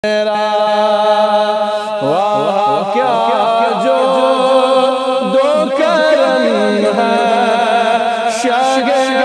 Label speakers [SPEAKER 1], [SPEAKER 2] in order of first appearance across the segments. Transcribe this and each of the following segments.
[SPEAKER 1] واہ کیا جو دو کرم ہے شاگرد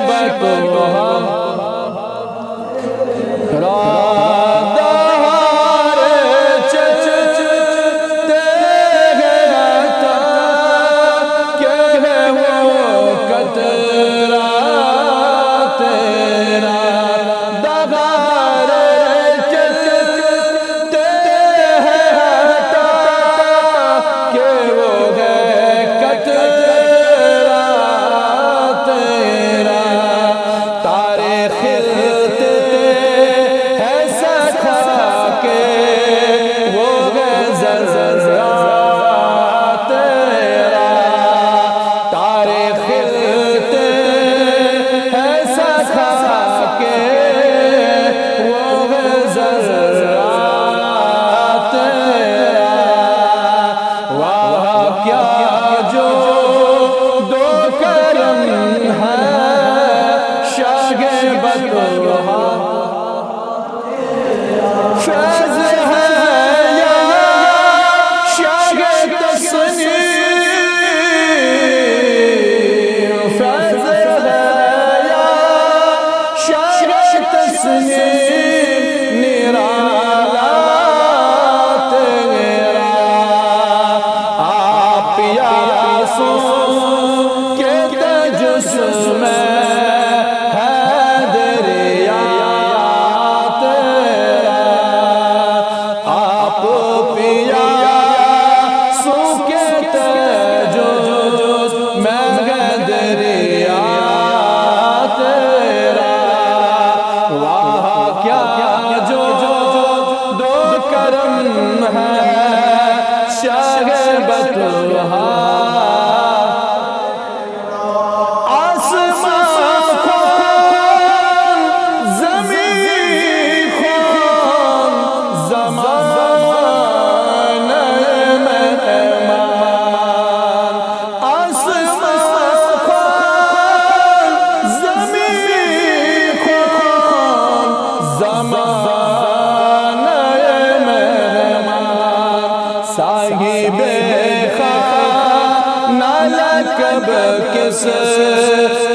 [SPEAKER 1] کب کس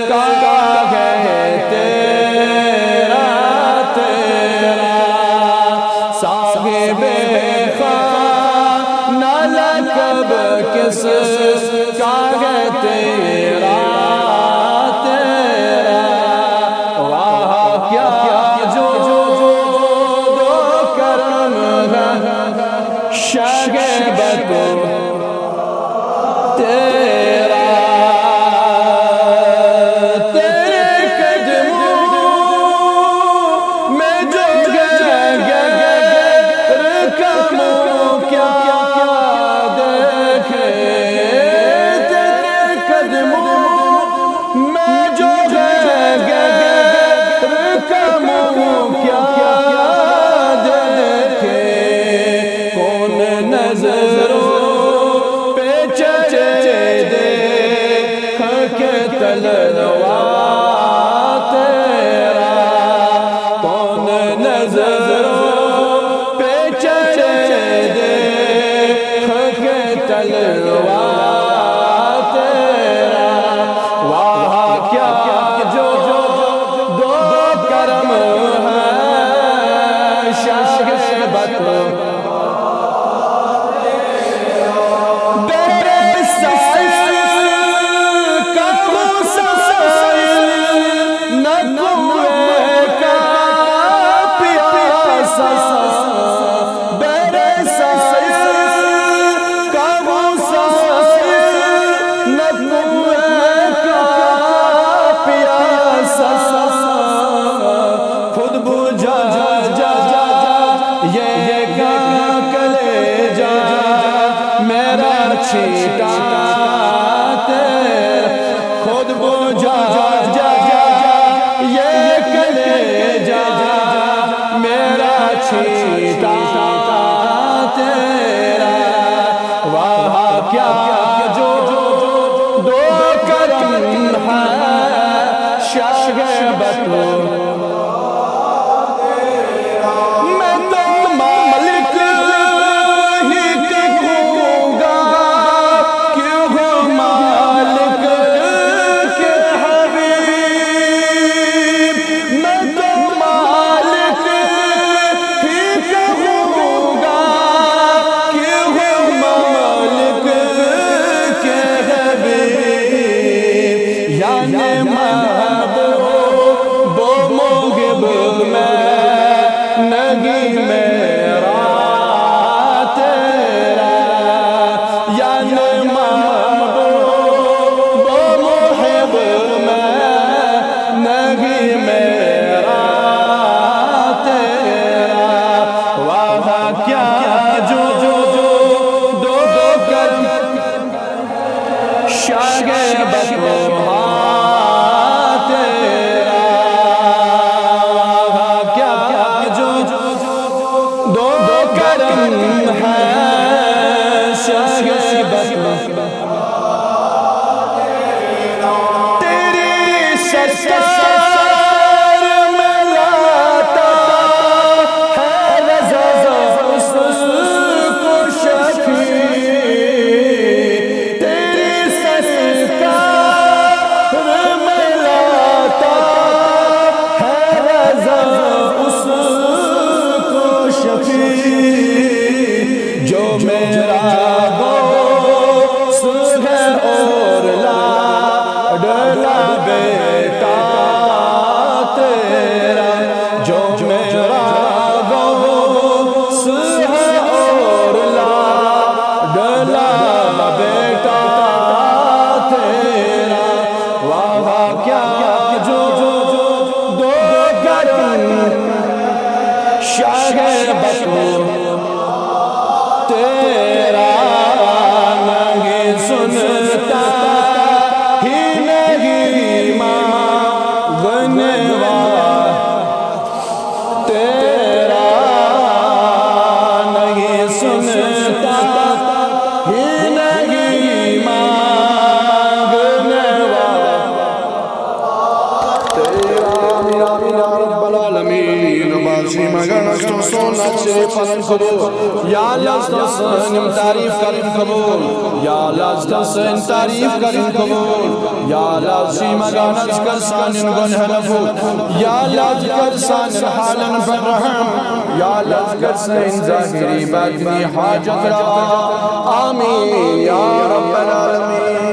[SPEAKER 1] کا ہے تیرا صاحب خانہ لقب کس کا ہے تیرا واہ کیا جو دو کرم ہے شاگرد خود بجھا یہ کلیجہ میرا چھیٹا تیرا واہ کیا جو دو کرم ہے شاگرد میں تو مالک کیا جو دو کر شاگرد تیرا کیا جو دو کرم ہے شاگرد تیری سرکار میں لاتا ہے رضا اس کو شفیع تیری سرکار میں لاتا ہے رضا اس کو شفیع جو میرا بیٹا تیرا جو میرا غوث ہے اور لاڈلا بیٹا تیرا واہ کیا جو دو گرم شاگرد تیرا نہیں سنتا تیرا نہیں سنتا ہی نہیں مانگنے والا تیرا میرا رب العالمین بازی مگنش تو سونا چے پسند قبول یا اللہ سن تعریف کرن قبول یا اللہ سن تعریف کرن قبول یا اللہ سی مگنش کر سانن گنہ نفو یا اللہ کر سانن حالن فرحم یا اللہ کر سانن ظاہری باطنی حاجت روا آمین یا رب العالمین